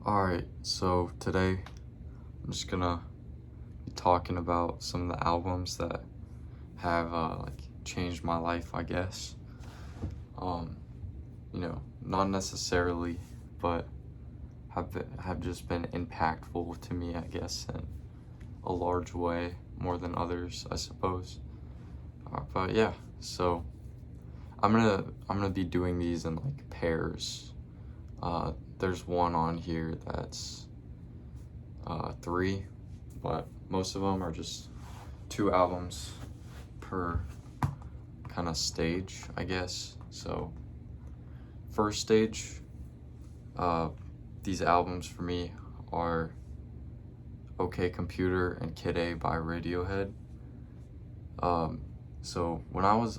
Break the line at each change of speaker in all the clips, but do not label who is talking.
Alright, so today I'm just gonna be talking about some of the albums that have changed my life, I guess. Um, not necessarily, but have just been impactful to me, I guess, in a large way, more than others, I suppose. But yeah, so I'm gonna be doing these in like pairs. There's one on here that's three, but most of them are just two albums per kind of stage, I guess. So first stage, these albums for me are OK Computer and Kid A by Radiohead. So when I was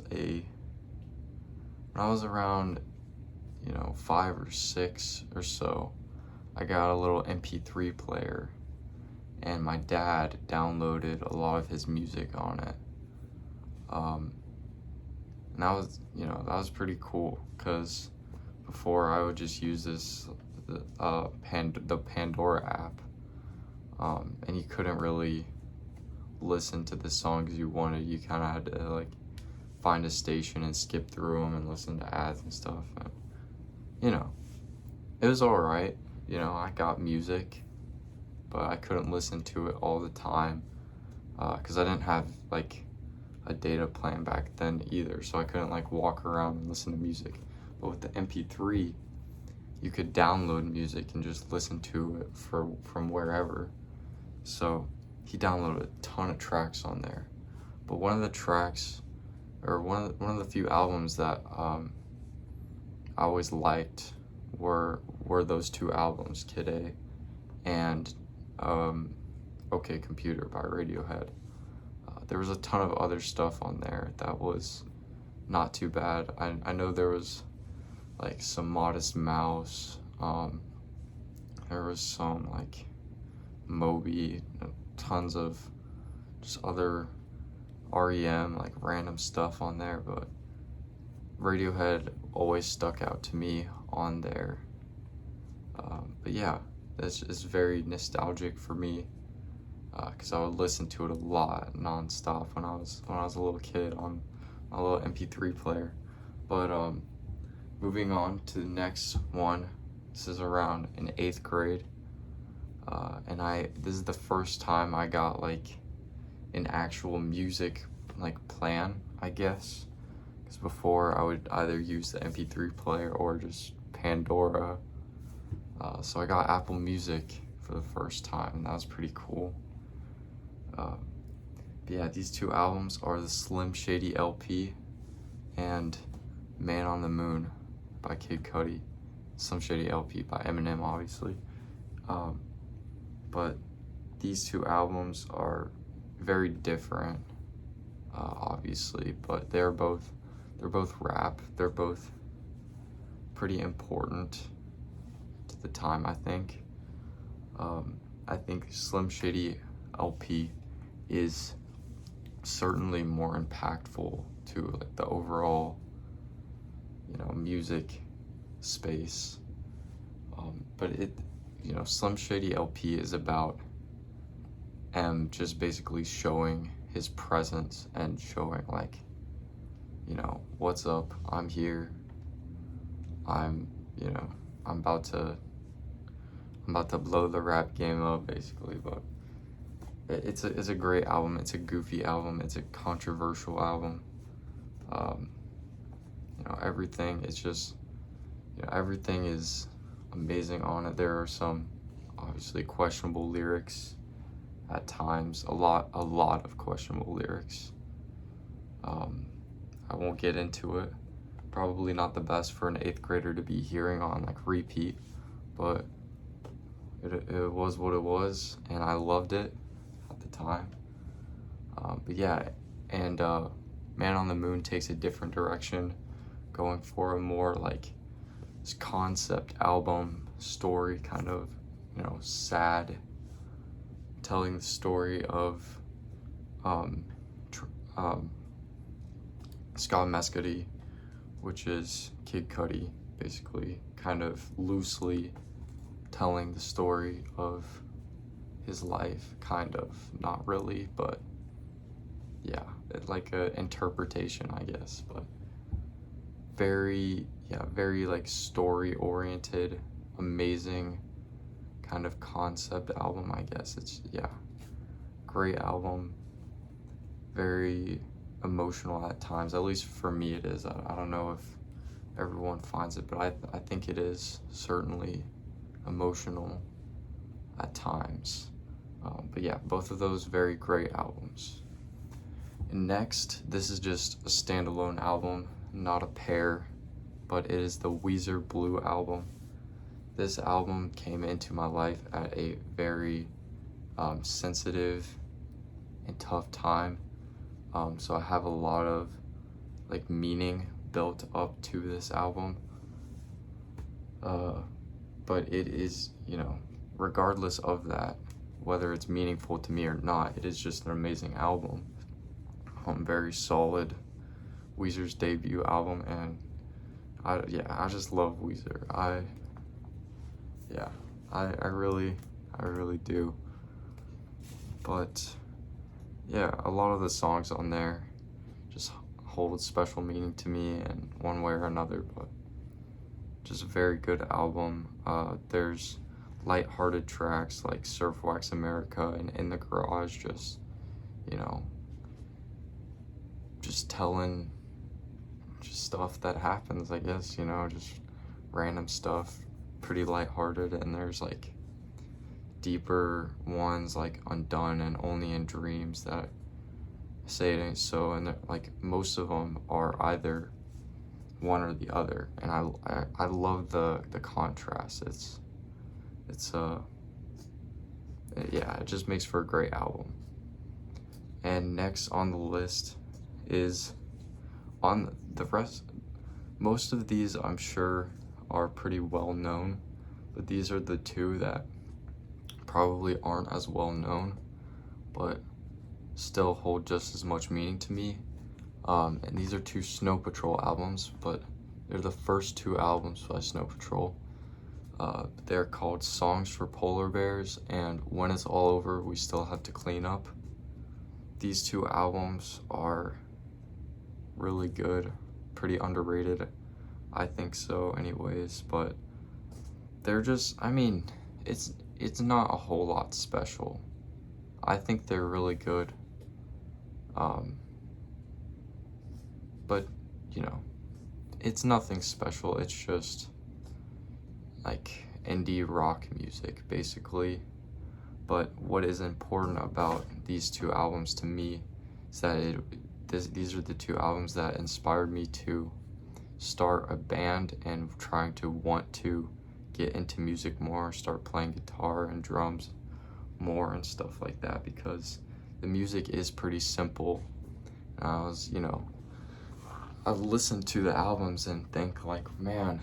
around 5 or 6 or so, I got a little MP3 player, and my dad downloaded a lot of his music on it. And that was pretty cool, because before I would just use the Pandora app, and you couldn't really listen to the songs you wanted. You kind of had to find a station and skip through them and listen to ads and stuff. And, it was all right. I got music, but I couldn't listen to it all the time, because I didn't have a data plan back then either, so I couldn't walk around and listen to music. But with the MP3, you could download music and just listen to it from wherever. So he downloaded a ton of tracks on there, but one of the tracks, or one of the few albums that I always liked were those two albums, Kid A and OK Computer by Radiohead. There was a ton of other stuff on there that was not too bad. I know there was some Modest Mouse, there was some Moby, tons of just other REM, random stuff on there, but Radiohead always stuck out to me on there. But yeah, it's very nostalgic for me, because I would listen to it a lot nonstop when I was a little kid on my little MP3 player. But moving on to the next one, this is around in 8th grade, and this is the first time I got an actual music plan, I guess, because before I would either use the MP3 player or just Pandora. So I got Apple Music for the first time, and that was pretty cool. But yeah, these two albums are the Slim Shady LP and Man on the Moon by Kid Cudi. Slim Shady LP by Eminem, obviously. But these two albums are very different, obviously, but they're both rap. They're both pretty important to the time, I think. I think Slim Shady LP is certainly more impactful to the overall music space, but Slim Shady LP is about just basically showing his presence and showing what's up, I'm here, I'm about to blow the rap game up, basically. But it's a great album. It's a goofy album. It's a controversial album. Everything is just everything is amazing on it. There are some obviously questionable lyrics at times, a lot of questionable lyrics. I won't get into it. Probably not the best for an 8th grader to be hearing on repeat, but it was what it was, and I loved it at the time. But yeah, and Man on the Moon takes a different direction, going for a more this concept album story, kind of sad, telling the story of Scott Mescudi, which is Kid Cudi, basically, kind of loosely telling the story of his life, kind of, not really, but yeah, like a interpretation, I guess, but very, yeah, very like story oriented, amazing kind of concept album, I guess. It's, yeah, great album, very emotional at times, at least for me it is. I don't know if everyone finds it, but I think it is certainly emotional at times. But yeah, both of those very great albums. And next, this is just a standalone album, not a pair, but it is the Weezer Blue album. This album came into my life at a very sensitive and tough time. So I have a lot of like meaning built up to this album. But it is, you know, regardless of that, whether it's meaningful to me or not, it is just an amazing album. Very solid. Weezer's debut album, and I just love Weezer. I really do. But yeah, a lot of the songs on there just hold special meaning to me in one way or another, but just a very good album. There's light-hearted tracks like Surf Wax America and In the Garage, just, you know, just telling just stuff that happens, I guess, you know, just random stuff, pretty lighthearted. And there's like deeper ones like Undone and Only in Dreams that say it ain't so, and like most of them are either one or the other, and I love the contrast. Yeah, it just makes for a great album. And next on the list is, on the rest, most of these I'm sure are pretty well known, but these are the two that probably aren't as well known, but still hold just as much meaning to me. And these are two Snow Patrol albums, but they're the first two albums by Snow Patrol. They're called Songs for Polar Bears and When It's All Over, We Still Have to Clean Up. These two albums are really good, pretty underrated. I think so anyways, but they're just, I mean, it's not a whole lot special. I think they're really good. But, you know, it's nothing special. It's just like indie rock music, basically. But what is important about these two albums to me is that these are the two albums that inspired me to start a band and trying to want to get into music more, start playing guitar and drums more and stuff like that, because the music is pretty simple. And I was, you know, I listen to the albums and think like, man,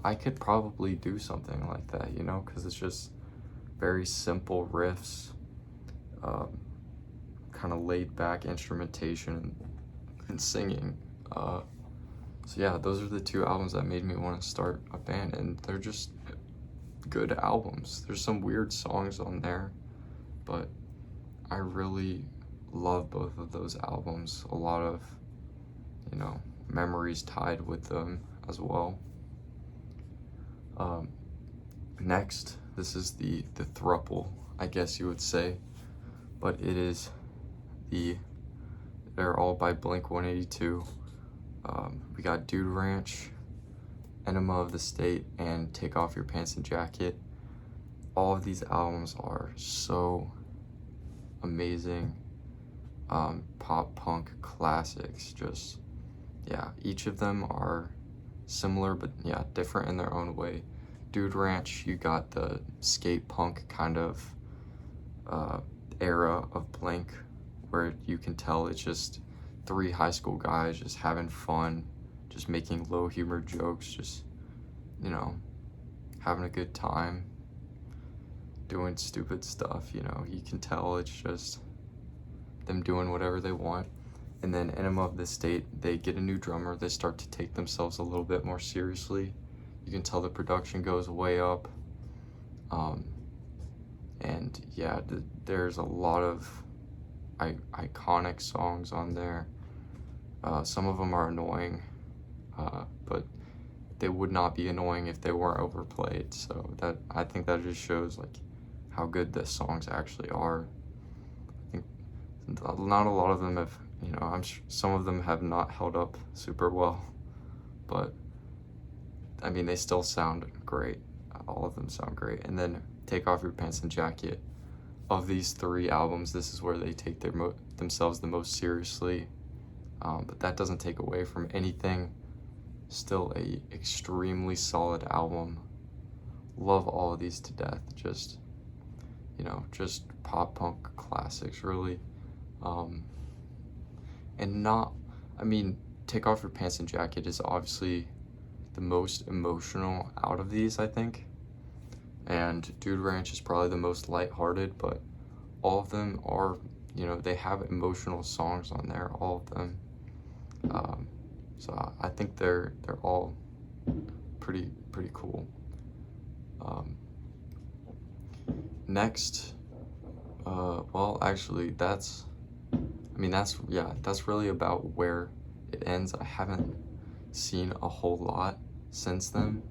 I could probably do something like that, you know, because it's just very simple riffs, kind of laid back instrumentation and singing. So yeah, those are the two albums that made me want to start a band, and they're just good albums. There's some weird songs on there, but I really love both of those albums. A lot of, you know, memories tied with them as well. Next, this is the thruple, I guess you would say, but it is they're all by Blink-182. We got Dude Ranch, Enema of the State, and Take Off Your Pants and Jacket. All of these albums are so amazing. Pop punk classics, just, yeah, each of them are similar, but yeah, different in their own way. Dude Ranch, you got the skate punk kind of era of Blink, where you can tell it's just three high school guys just having fun, just making low humor jokes, just, you know, having a good time, doing stupid stuff, you know. You can tell it's just them doing whatever they want. And then Enema of the State, they get a new drummer, they start to take themselves a little bit more seriously. You can tell the production goes way up. And yeah, there's a lot of iconic songs on there. Some of them are annoying, but they would not be annoying if they weren't overplayed. So I think that just shows like how good the songs actually are. I think not a lot of them have, I'm sure some of them have not held up super well, but I mean, they still sound great. All of them sound great. And then Take Off Your Pants and Jacket. Of these 3 albums, this is where they take themselves the most seriously. But that doesn't take away from anything. Still a extremely solid album. Love all of these to death. Just pop punk classics, really. Take Off Your Pants and Jacket is obviously the most emotional out of these, I think. And Dude Ranch is probably the most lighthearted, but all of them are, they have emotional songs on there, all of them. So I think they're all pretty cool. Next, well, actually, that's really about where it ends. I haven't seen a whole lot since then.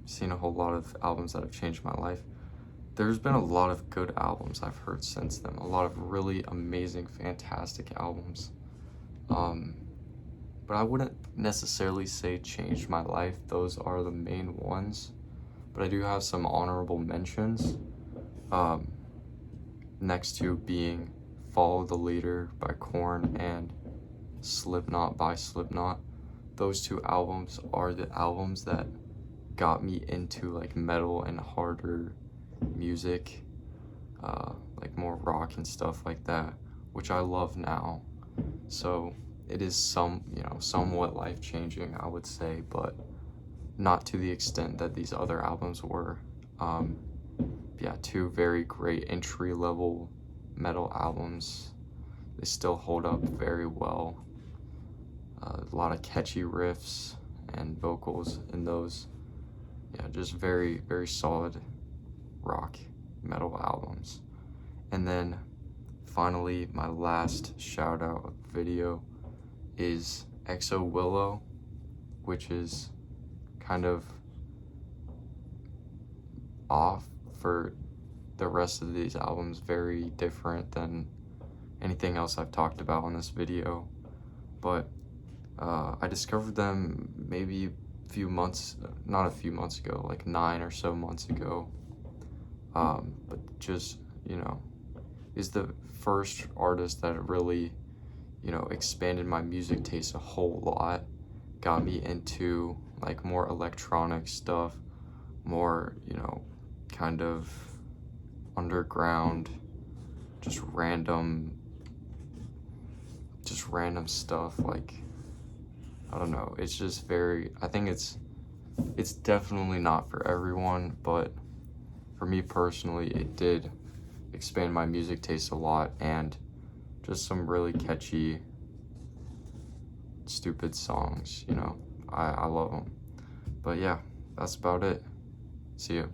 Seen a whole lot of albums that have changed my life. There's been a lot of good albums I've heard since then. A lot of really amazing, fantastic albums. But I wouldn't necessarily say changed my life. Those are the main ones. But I do have some honorable mentions. Next to being Follow the Leader by Korn and Slipknot by Slipknot. Those 2 albums are the albums that got me into like metal and harder music, like more rock and stuff like that, which I love now. So it is somewhat life-changing, I would say, but not to the extent that these other albums were. 2 very great entry-level metal albums. They still hold up very well. A lot of catchy riffs and vocals in those. Yeah, just very, very solid rock metal albums. And then finally, my last shout out video is EXO Willow, which is kind of off for the rest of these albums, very different than anything else I've talked about on this video. But I discovered them maybe not a few months ago, like 9 or so months ago. But just, is the first artist that really, expanded my music taste a whole lot, got me into like more electronic stuff, more, kind of underground, just random stuff. Like, I don't know, it's just I think it's definitely not for everyone, but for me personally, it did expand my music taste a lot, and just some really catchy, stupid songs, I love them. But yeah, that's about it. See you.